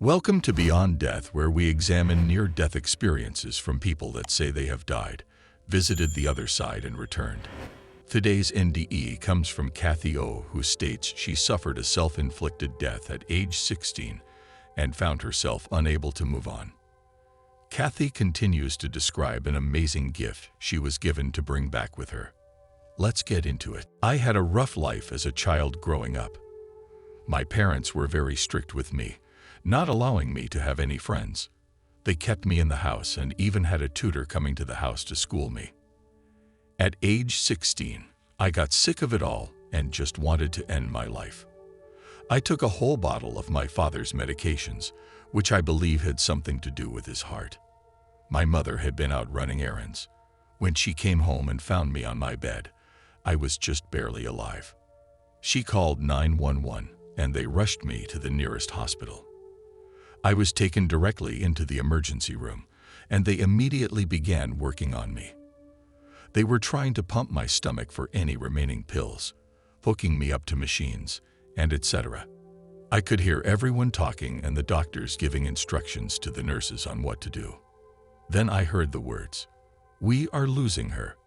Welcome to Beyond Death, where we examine near-death experiences from people that say they have died, visited the other side, and returned. Today's NDE comes from Kathy O, who states she suffered a self-inflicted death at age 16 and found herself unable to move on. Kathy continues to describe an amazing gift she was given to bring back with her. Let's get into it. I had a rough life as a child growing up. My parents were very strict with me, not allowing me to have any friends. They kept me in the house and even had a tutor coming to the house to school me. At age 16, I got sick of it all and just wanted to end my life. I took a whole bottle of my father's medications, which I believe had something to do with his heart. My mother had been out running errands. When she came home and found me on my bed, I was just barely alive. She called 911 and they rushed me to the nearest hospital. I was taken directly into the emergency room and they immediately began working on me. They were trying to pump my stomach for any remaining pills, hooking me up to machines, and etc. I could hear everyone talking and the doctors giving instructions to the nurses on what to do. Then I heard the words, "We are losing her."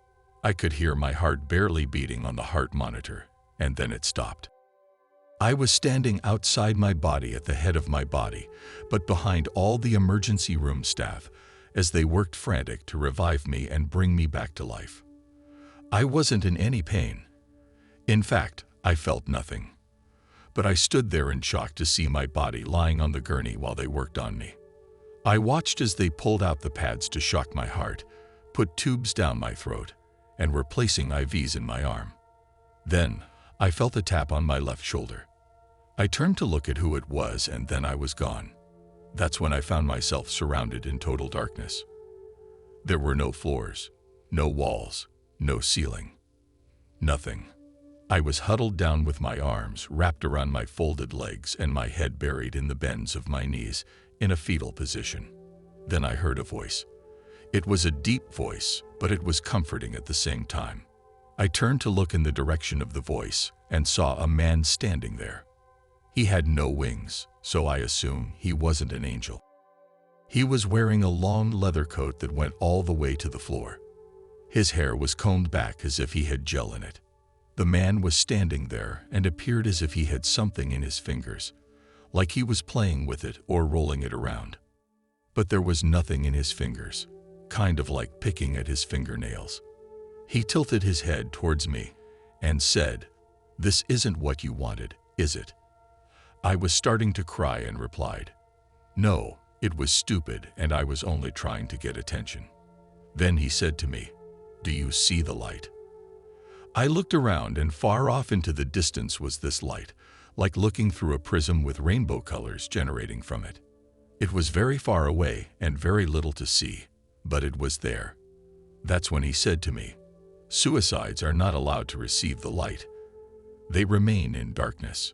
I could hear my heart barely beating on the heart monitor, and then it stopped. I was standing outside my body at the head of my body, but behind all the emergency room staff as they worked frantic to revive me and bring me back to life. I wasn't in any pain. In fact, I felt nothing. But I stood there in shock to see my body lying on the gurney while they worked on me. I watched as they pulled out the pads to shock my heart, put tubes down my throat, and were placing IVs in my arm. Then, I felt a tap on my left shoulder. I turned to look at who it was and then I was gone. That's when I found myself surrounded in total darkness. There were no floors, no walls, no ceiling. Nothing. I was huddled down with my arms wrapped around my folded legs and my head buried in the bends of my knees in a fetal position. Then I heard a voice. It was a deep voice, but it was comforting at the same time. I turned to look in the direction of the voice and saw a man standing there. He had no wings, so I assume he wasn't an angel. He was wearing a long leather coat that went all the way to the floor. His hair was combed back as if he had gel in it. The man was standing there and appeared as if he had something in his fingers, like he was playing with it or rolling it around. But there was nothing in his fingers, kind of like picking at his fingernails. He tilted his head towards me and said, "This isn't what you wanted, is it?" I was starting to cry and replied, "No, it was stupid and I was only trying to get attention." Then he said to me, "Do you see the light?" I looked around and far off into the distance was this light, like looking through a prism with rainbow colors generating from it. It was very far away and very little to see, but it was there. That's when he said to me, "Suicides are not allowed to receive the light. They remain in darkness."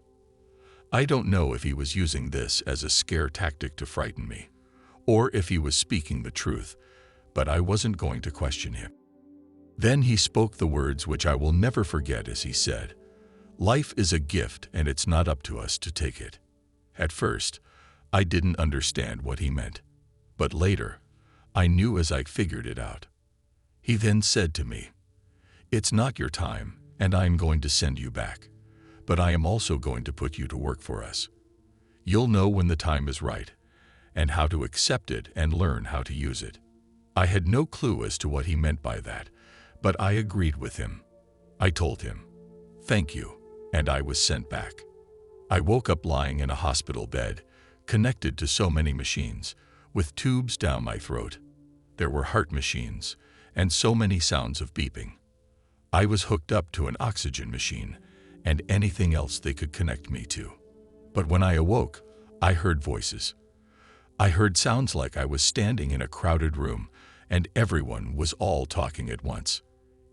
I don't know if he was using this as a scare tactic to frighten me, or if he was speaking the truth, but I wasn't going to question him. Then he spoke the words which I will never forget as he said, "Life is a gift and it's not up to us to take it." At first, I didn't understand what he meant, but later, I knew as I figured it out. He then said to me, "It's not your time and I'm going to send you back, but I am also going to put you to work for us. You'll know when the time is right and how to accept it and learn how to use it." I had no clue as to what he meant by that, but I agreed with him. I told him, "Thank you," and I was sent back. I woke up lying in a hospital bed, connected to so many machines, with tubes down my throat. There were heart machines, and so many sounds of beeping. I was hooked up to an oxygen machine, and anything else they could connect me to. But when I awoke, I heard voices. I heard sounds like I was standing in a crowded room, and everyone was all talking at once.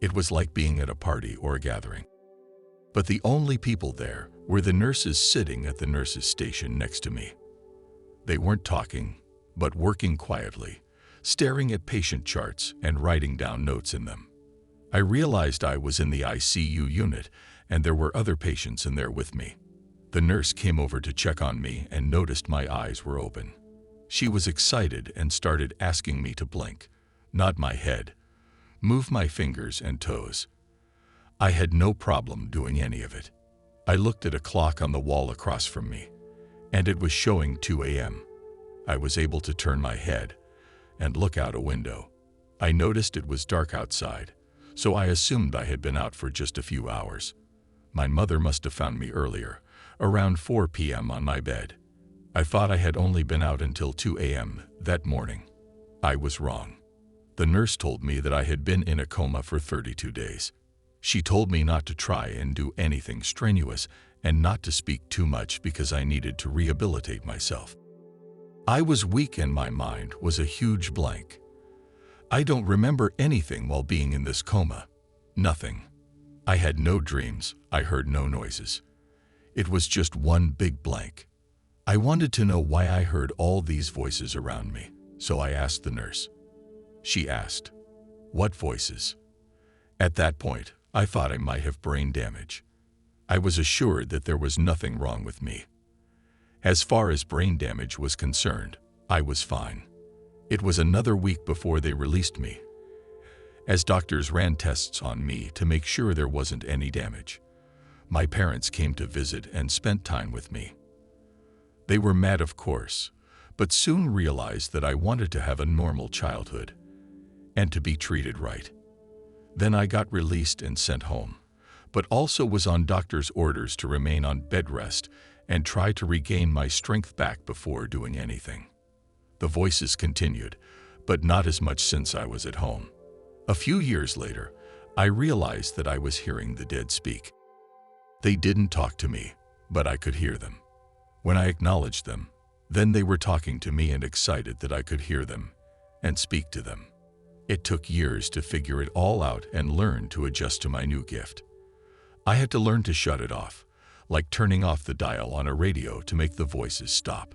It was like being at a party or a gathering. But the only people there were the nurses sitting at the nurses' station next to me. They weren't talking, but working quietly, staring at patient charts and writing down notes in them. I realized I was in the ICU unit and there were other patients in there with me. The nurse came over to check on me and noticed my eyes were open. She was excited and started asking me to blink, nod my head, move my fingers and toes. I had no problem doing any of it. I looked at a clock on the wall across from me, and it was showing 2 a.m. I was able to turn my head and look out a window. I noticed it was dark outside, so I assumed I had been out for just a few hours. My mother must have found me earlier, around 4 p.m. on my bed. I thought I had only been out until 2 a.m. that morning. I was wrong. The nurse told me that I had been in a coma for 32 days. She told me not to try and do anything strenuous and not to speak too much because I needed to rehabilitate myself. I was weak and my mind was a huge blank. I don't remember anything while being in this coma. Nothing. I had no dreams. I heard no noises. It was just one big blank. I wanted to know why I heard all these voices around me, so I asked the nurse. She asked, "What voices?" At that point, I thought I might have brain damage. I was assured that there was nothing wrong with me. As far as brain damage was concerned, I was fine. It was another week before they released me, as doctors ran tests on me to make sure there wasn't any damage. My parents came to visit and spent time with me. They were mad, of course, but soon realized that I wanted to have a normal childhood and to be treated right. Then I got released and sent home, but also was on doctor's orders to remain on bed rest and try to regain my strength back before doing anything. The voices continued, but not as much since I was at home. A few years later, I realized that I was hearing the dead speak. They didn't talk to me, but I could hear them. When I acknowledged them, then they were talking to me and excited that I could hear them and speak to them. It took years to figure it all out and learn to adjust to my new gift. I had to learn to shut it off, like turning off the dial on a radio to make the voices stop.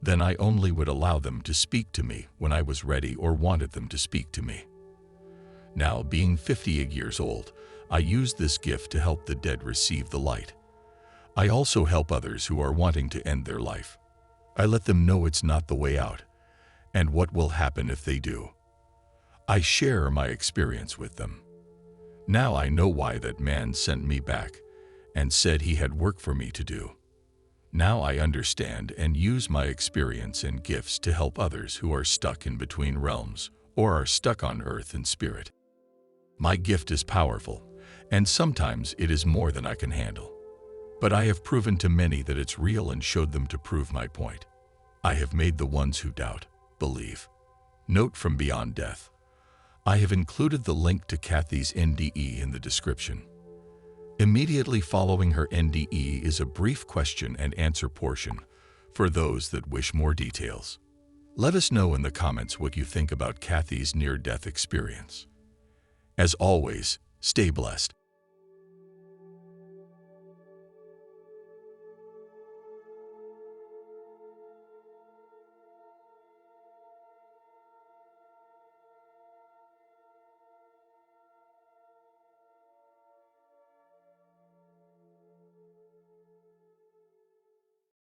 Then I only would allow them to speak to me when I was ready or wanted them to speak to me. Now, being 58 years old, I use this gift to help the dead receive the light. I also help others who are wanting to end their life. I let them know it's not the way out, and what will happen if they do. I share my experience with them. Now I know why that man sent me back and said he had work for me to do. Now I understand and use my experience and gifts to help others who are stuck in between realms or are stuck on earth in spirit. My gift is powerful, and sometimes it is more than I can handle. But I have proven to many that it's real and showed them to prove my point. I have made the ones who doubt, believe. Note from Beyond Death. I have included the link to Kathy's NDE in the description. Immediately following her NDE is a brief question and answer portion for those that wish more details. Let us know in the comments what you think about Kathy's near-death experience. As always, stay blessed.